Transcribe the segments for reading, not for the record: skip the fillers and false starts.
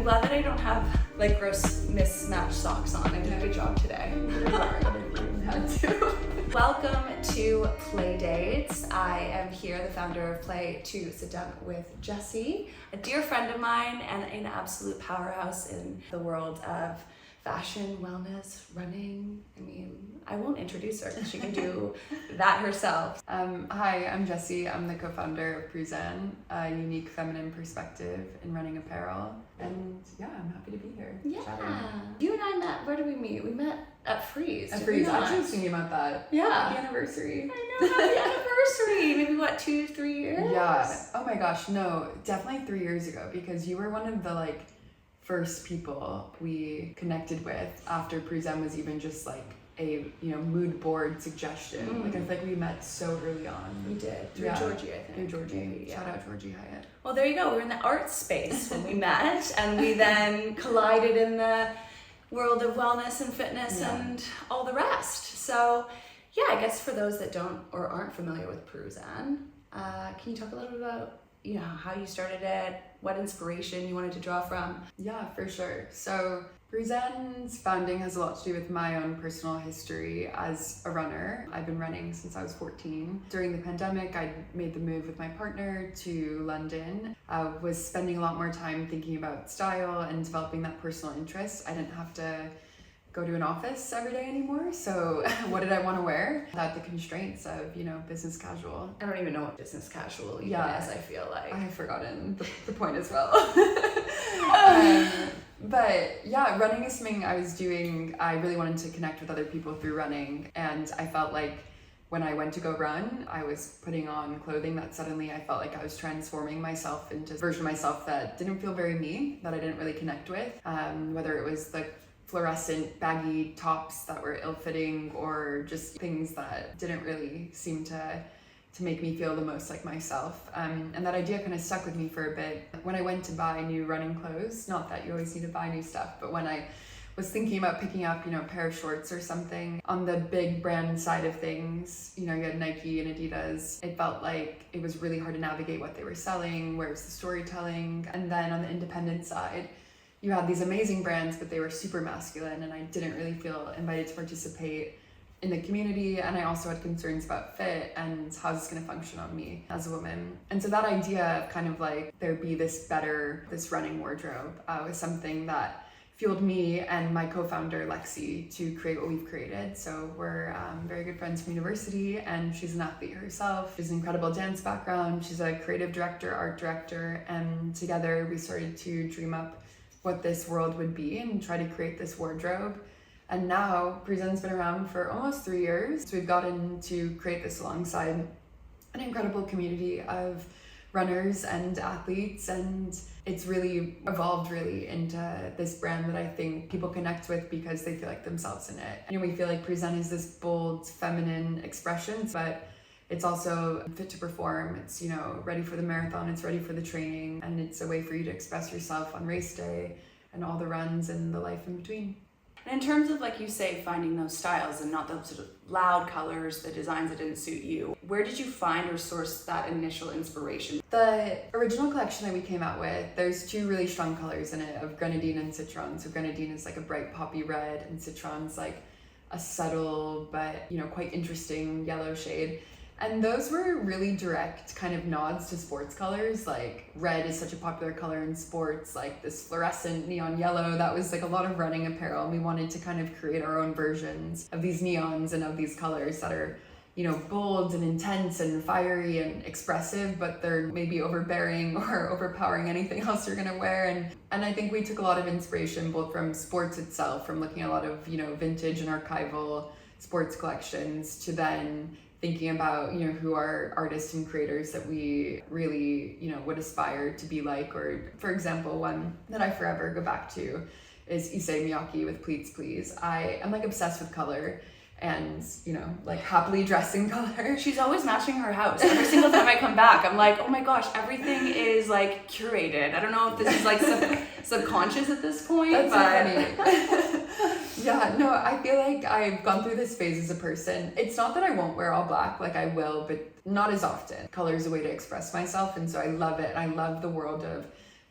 glad that I don't have like gross mismatched socks on. I did a good job today. Welcome to Play Dates. I am here, the founder of Play, to sit down with Jessie, a dear friend of mine and an absolute powerhouse in the world of fashion, wellness, running. I mean, I won't introduce her because she can do that herself. Hi, I'm Jessie. I'm the co-founder of Pruzan, a unique feminine perspective in running apparel. And yeah, I'm happy to be here. Yeah. Chatting. You and I met, where did we meet? We met at Freeze. At Freeze, I was just thinking about that. Yeah. Happy anniversary. I know, happy anniversary. Maybe what, 2-3 years? Yeah. Oh my gosh, no, definitely 3 years ago, because you were one of the first people we connected with after Pruzan was even just a mood board suggestion. I feel like we met so early on. We did, through Georgie, I think. Through Georgie. Yeah. Shout out Georgie Hyatt. Well, there you go. We were in the art space when we met, and we then collided in the world of wellness and fitness and all the rest. So yeah, I guess for those that don't or aren't familiar with Pruzan, can you talk a little bit about how you started it, what inspiration you wanted to draw from? Yeah, for sure. So Pruzan's founding has a lot to do with my own personal history as a runner. I've been running since I was 14. During the pandemic, I made the move with my partner to London. I was spending a lot more time thinking about style and developing that personal interest. I didn't have to go to an office every day anymore. So what did I want to wear? Without the constraints of, business casual. I don't even know what business casual even is, I feel like. I have forgotten the point as well. But yeah, running is something I was doing. I really wanted to connect with other people through running. And I felt like when I went to go run, I was putting on clothing that suddenly I felt like I was transforming myself into a version of myself that didn't feel very me, that I didn't really connect with. Whether it was the fluorescent baggy tops that were ill-fitting or just things that didn't really seem to make me feel the most like myself. And that idea kind of stuck with me for a bit. When I went to buy new running clothes, not that you always need to buy new stuff, but when I was thinking about picking up, a pair of shorts or something, on the big brand side of things, you had Nike and Adidas, it felt like it was really hard to navigate what they were selling, where was the storytelling. And then on the independent side, you had these amazing brands, but they were super masculine, and I didn't really feel invited to participate in the community. And I also had concerns about fit and how's this going to function on me as a woman. And so that idea of kind of there be this running wardrobe was something that fueled me and my co-founder Lexi to create what we've created. So we're very good friends from university, and she's an athlete herself. She has an incredible dance background. She's a creative director, art director, and together we started to dream up what this world would be and try to create this wardrobe. And now Pruzan's been around for almost 3 years. So we've gotten to create this alongside an incredible community of runners and athletes, and it's really evolved into this brand that I think people connect with because they feel like themselves in it. We feel like Pruzan is this bold, feminine expression, but it's also fit to perform. It's, ready for the marathon, it's ready for the training, and it's a way for you to express yourself on race day and all the runs and the life in between. And in terms of, like you say, finding those styles and not those sort of loud colors, the designs that didn't suit you, where did you find or source that initial inspiration? The original collection that we came out with, there's two really strong colors in it of grenadine and citron. So grenadine is a bright poppy red, and citron's a subtle but quite interesting yellow shade. And those were really direct kind of nods to sports colors. Red is such a popular color in sports, this fluorescent neon yellow. That was a lot of running apparel. And we wanted to kind of create our own versions of these neons and of these colors that are, bold and intense and fiery and expressive, but they're maybe overbearing or overpowering anything else you're gonna wear. And I think we took a lot of inspiration both from sports itself, from looking at a lot of, vintage and archival sports collections, to then thinking about, who are artists and creators that we really, would aspire to be like. Or, for example, one that I forever go back to is Issei Miyake with Pleats Please. I am obsessed with color and, happily dressed in color. She's always matching her house. Every single time I come back, I'm like, oh my gosh, everything is curated. I don't know if this is subconscious at this point. That's so funny. Yeah, no, I feel like I've gone through this phase as a person. It's not that I won't wear all black, I will, but not as often. Color is a way to express myself, and so I love it. I love the world of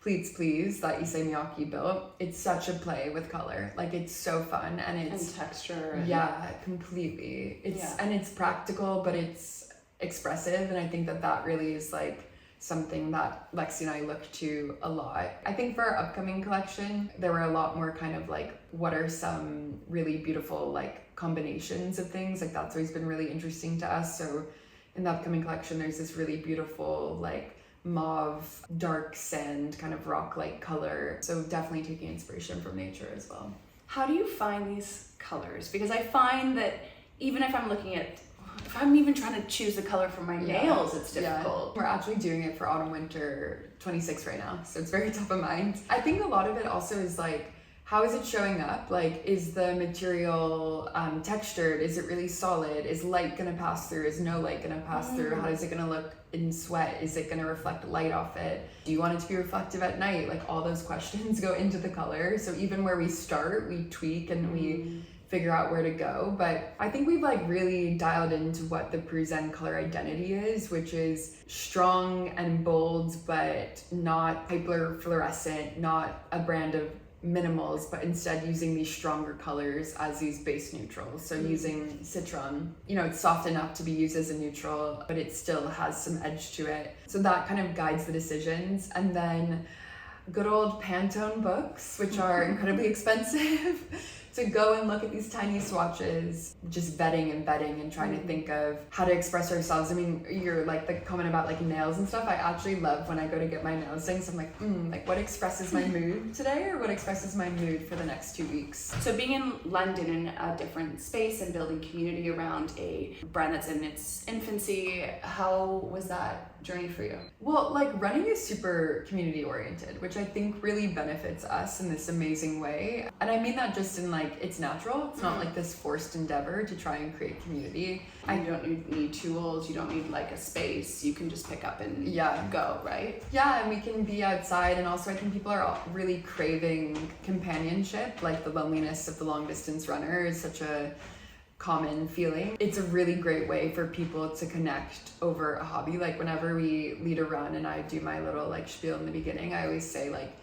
Pleats Please that Issei Miyake built. It's such a play with color. Like, it's so fun, and it's... And texture. And yeah, completely. And it's practical, but it's expressive, and I think that really is like something that Lexi and I look to a lot. I think for our upcoming collection, there were a lot more kind of like, what are some really beautiful like combinations of things? Like, that's always been really interesting to us. So in the upcoming collection, there's this really beautiful like mauve, dark sand, kind of rock-like color. So definitely taking inspiration from nature as well. How do you find these colors? Because I find that even if I'm looking at, if I'm even trying to choose the color for my nails, it's difficult. We're actually doing it for autumn winter 26 right now, so it's very top of mind. I think a lot of it also is like, how is it showing up? Like, is the material textured? Is it really solid? Is light gonna pass through? Is no light gonna pass through? How is it gonna look in sweat? Is it gonna reflect light off it? Do you want it to be reflective at night? Like, all those questions go into the color. So even where we start, we tweak and we figure out where to go. But I think we've like really dialed into what the Pruzan color identity is, which is strong and bold, but not hyper fluorescent, not a brand of minimals, but instead using these stronger colors as these base neutrals. So using citron, you know, it's soft enough to be used as a neutral, but it still has some edge to it. So that kind of guides the decisions. And then good old Pantone books, which are incredibly expensive. To go and look at these tiny swatches, just vetting and trying to think of how to express ourselves. I mean, you're like the comment about like nails and stuff. I actually love when I go to get my nails done. So I'm like, like what expresses my mood today, or what expresses my mood for the next 2 weeks? So being in London in a different space and building community around a brand that's in its infancy, how was that journey for you? Well, like running is super community oriented, which I think really benefits us in this amazing way. And I mean that just in like, it's natural. It's not like this forced endeavor to try and create community. You don't need tools, you don't need like a space, you can just pick up and go, right? Yeah, and we can be outside, and also I think people are all really craving companionship. Like, the loneliness of the long distance runner is such a common feeling. It's a really great way for people to connect over a hobby. Like, whenever we lead a run and I do my little like spiel in the beginning, I always say like,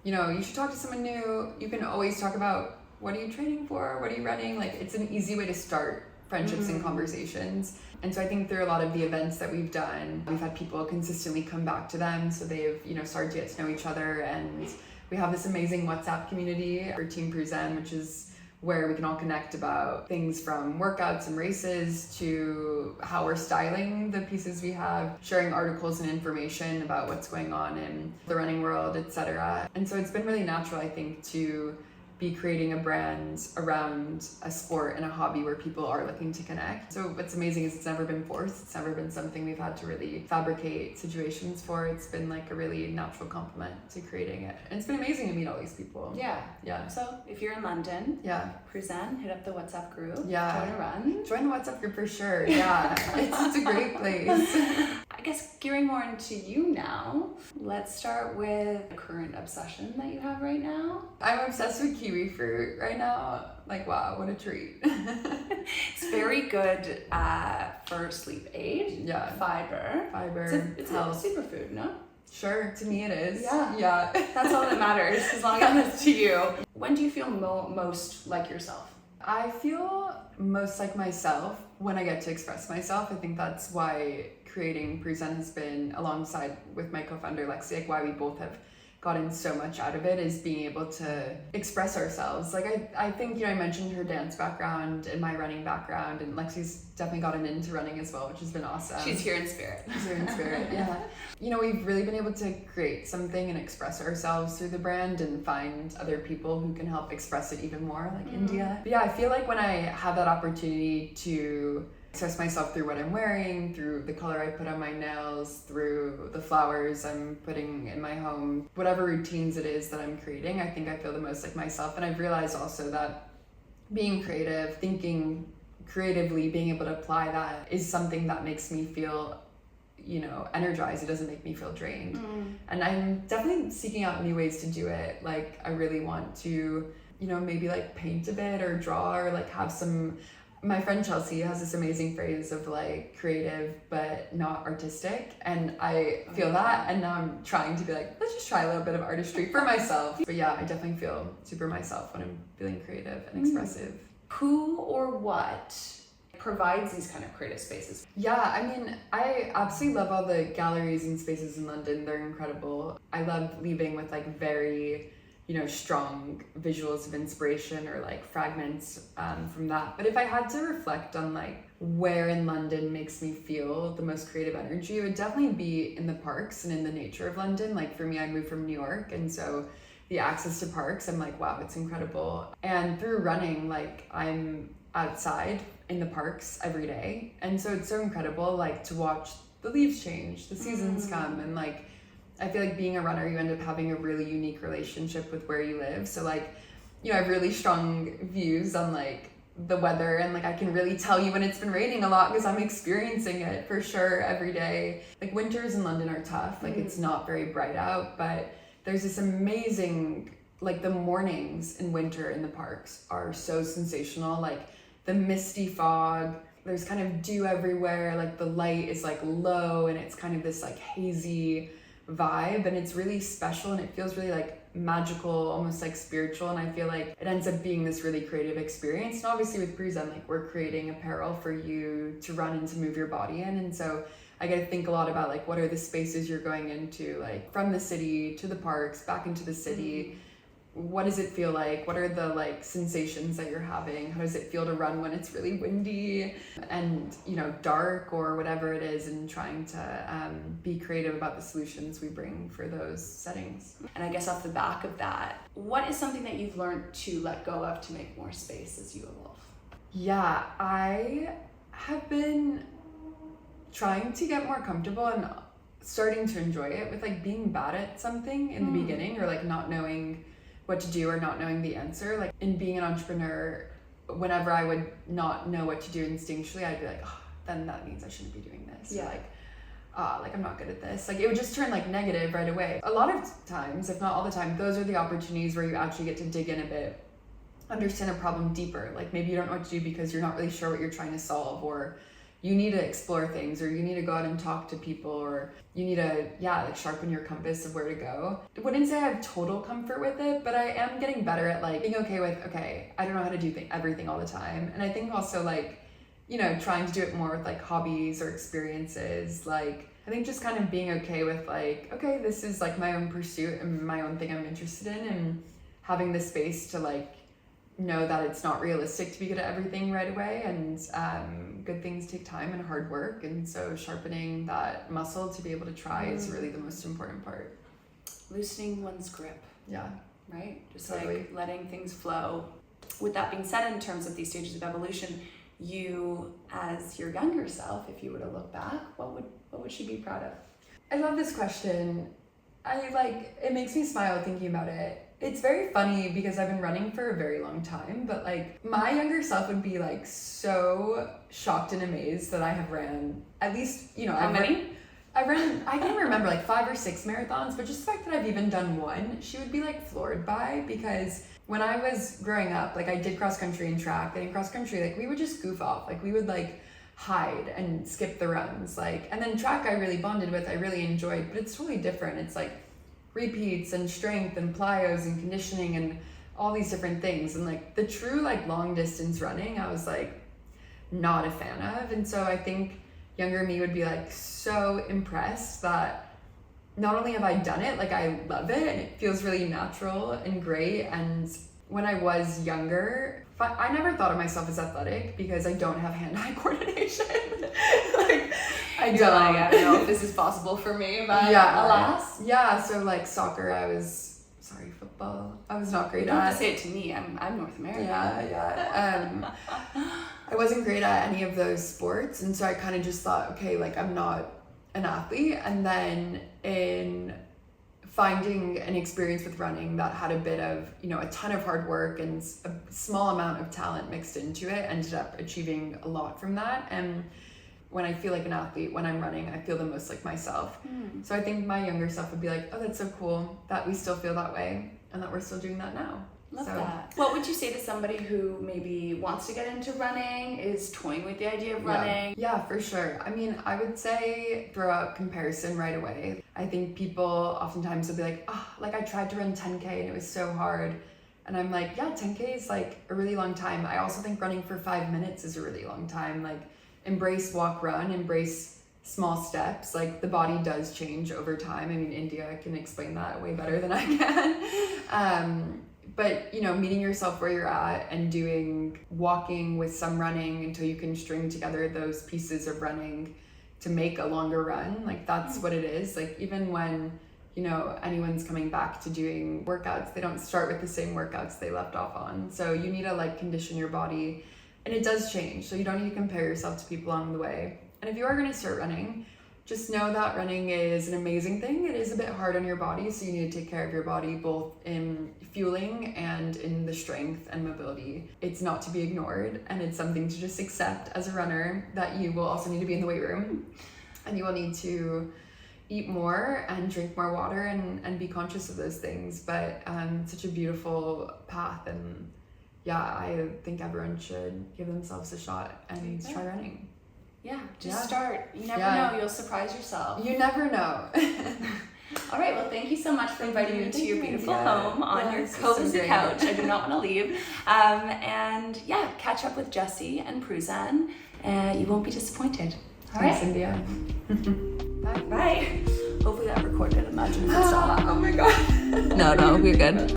you know, you should talk to someone new. You can always talk about, what are you training for? What are you running? Like, it's an easy way to start friendships and conversations. And so I think through a lot of the events that we've done, we've had people consistently come back to them. So they've, you know, started to get to know each other. And we have this amazing WhatsApp community for Team Pruzan, which is where we can all connect about things from workouts and races to how we're styling the pieces we have, sharing articles and information about what's going on in the running world, etc. And so it's been really natural, I think, to be creating a brand around a sport and a hobby where people are looking to connect. So what's amazing is it's never been forced. It's never been something we've had to really fabricate situations for. It's been like a really natural complement to creating it. And it's been amazing to meet all these people. Yeah. So if you're in London, Pruzan, hit up the WhatsApp group. Yeah. Join a run. Join the WhatsApp group for sure. Yeah. it's a great place. I guess gearing more into you now, let's start with a current obsession that you have right now. I'm obsessed with kiwi fruit right now. Like, wow, what a treat. It's very good for sleep aid. Yeah. Fiber. It's a superfood, no? Sure, to me it is. Yeah. That's all that matters, as long as it's to you. When do you feel most like yourself? I feel most like myself when I get to express myself. I think that's why creating Pruzan has been, alongside with my co-founder Lexi, like why we both have gotten so much out of it, is being able to express ourselves. Like I think, you know, I mentioned her dance background and my running background, and Lexi's definitely gotten into running as well, which has been awesome. She's here in spirit. Yeah. You know, we've really been able to create something and express ourselves through the brand and find other people who can help express it even more, like India. But yeah, I feel like when I have that opportunity to express myself through what I'm wearing, through the color I put on my nails, through the flowers I'm putting in my home, whatever routines it is that I'm creating, I think I feel the most like myself. And I've realized also that being creative, thinking creatively, being able to apply that is something that makes me feel, you know, energized. It doesn't make me feel drained. And I'm definitely seeking out new ways to do it. Like, I really want to, you know, maybe like paint a bit or draw or like have some My friend Chelsea has this amazing phrase of like creative but not artistic, and I feel that, and now I'm trying to be like, let's just try a little bit of artistry for myself. But yeah, I definitely feel super myself when I'm feeling creative and expressive. Who or what provides these kind of creative spaces? Yeah, I mean, I absolutely love all the galleries and spaces in London. They're incredible. I love leaving with like very, strong visuals of inspiration or like fragments from that. But if I had to reflect on like where in London makes me feel the most creative energy, it would definitely be in the parks and in the nature of London. Like for me, I moved from New York, and so the access to parks, I'm like, wow, it's incredible. And through running, like I'm outside in the parks every day, and so it's so incredible like to watch the leaves change, the seasons come, and like I feel like being a runner, you end up having a really unique relationship with where you live. So like, I have really strong views on like the weather, and like I can really tell you when it's been raining a lot because I'm experiencing it for sure every day. Like winters in London are tough, like it's not very bright out, but there's this amazing, like the mornings in winter in the parks are so sensational. Like the misty fog, there's kind of dew everywhere, like the light is like low, and it's kind of this like hazy vibe, and it's really special, and it feels really like magical, almost like spiritual, and I feel like it ends up being this really creative experience. And obviously with Pruzan, like we're creating apparel for you to run and to move your body in, and so I get to think a lot about like what are the spaces you're going into, like from the city to the parks, back into the city. What does it feel like? What are the like sensations that you're having? How does it feel to run when it's really windy and dark or whatever it is, and trying to be creative about the solutions we bring for those settings. And I guess off the back of that, what is something that you've learned to let go of to make more space as you evolve? Yeah, I have been trying to get more comfortable and starting to enjoy it with like being bad at something in the beginning, or like not knowing what to do or not knowing the answer. Like in being an entrepreneur, whenever I would not know what to do instinctually, I'd be like, oh, then that means I shouldn't be doing this. Yeah. Or like I'm not good at this. Like it would just turn like negative right away. A lot of times, if not all the time, those are the opportunities where you actually get to dig in a bit, understand a problem deeper. Like maybe you don't know what to do because you're not really sure what you're trying to solve, or you need to explore things, or you need to go out and talk to people, or you need to, like sharpen your compass of where to go. I wouldn't say I have total comfort with it, but I am getting better at like being okay with, okay, I don't know how to do everything all the time. And I think also like, trying to do it more with like hobbies or experiences. Like I think just kind of being okay with like, okay, this is like my own pursuit and my own thing I'm interested in, and having the space to like know that it's not realistic to be good at everything right away, and good things take time and hard work, and so sharpening that muscle to be able to try is really the most important part. Loosening one's grip. Yeah. Right? Just Totally. like letting things flow. With that being said, in terms of these stages of evolution, you as your younger self, if you were to look back, what would she be proud of? I love this question. It makes me smile thinking about it. It's very funny because I've been running for a very long time, but like my younger self would be like so shocked and amazed that I have ran at least, How many? I can't even remember, like 5 or 6 marathons, but just the fact that I've even done one, she would be like floored by, because when I was growing up, like I did cross country and track, and in cross country, like we would just goof off, like we would like hide and skip the runs, like, and then track I really bonded with, I really enjoyed, but it's totally different. It's like repeats and strength and plyos and conditioning and all these different things, and like the true like long distance running I was like not a fan of. And so I think younger me would be like so impressed that not only have I done it, like I love it and it feels really natural and great. And when I was younger, I never thought of myself as athletic because I don't have hand-eye coordination. Like I don't. Like, I don't know if this is possible for me, but alas. Yeah, so like soccer, football, I was not great You don't at. have to say it to me, I'm North American. Yeah. I wasn't great at any of those sports, and so I kind of just thought, okay, like I'm not an athlete. And then in finding an experience with running that had a bit of, a ton of hard work and a small amount of talent mixed into it, ended up achieving a lot from that. And when I feel like an athlete, when I'm running, I feel the most like myself. So I think my younger self would be like, oh, that's so cool that we still feel that way and that we're still doing that now. Love So- that. What would you say to somebody who maybe wants to get into running, is toying with the idea of running? Yeah, for sure. I mean, I would say throw out comparison right away. I think people oftentimes will be like, oh, like I tried to run 10K and it was so hard. And I'm like, yeah, 10K is like a really long time. I also think running for 5 minutes is a really long time. Like embrace walk, run, embrace small steps. Like the body does change over time. I mean, India can explain that way better than I can. But, you know, meeting yourself where you're at and walking with some running until you can string together those pieces of running to make a longer run. Like that's what it is. Like even when, you know, anyone's coming back to doing workouts, they don't start with the same workouts they left off on. So you need to like condition your body, and it does change. So you don't need to compare yourself to people along the way. And if you are going to start running, just know that running is an amazing thing. It is a bit hard on your body, so you need to take care of your body both in fueling and in the strength and mobility. It's not to be ignored, and it's something to just accept as a runner, that you will also need to be in the weight room, and you will need to eat more and drink more water and be conscious of those things. But such a beautiful path, and yeah, I think everyone should give themselves a shot and try running. Yeah, just Yeah. start. You never Yeah. know, you'll surprise yourself. You never know. All right, well, thank you so much for inviting me to your beautiful home on your Yes, it's so cozy great. couch. I do not want to leave. And yeah, catch up with Jessie and Pruzan. You won't be disappointed. All Thanks, right. India. Bye. Bye. Hopefully that recorded. Imagine if it stopped. Oh my god. No, we're good.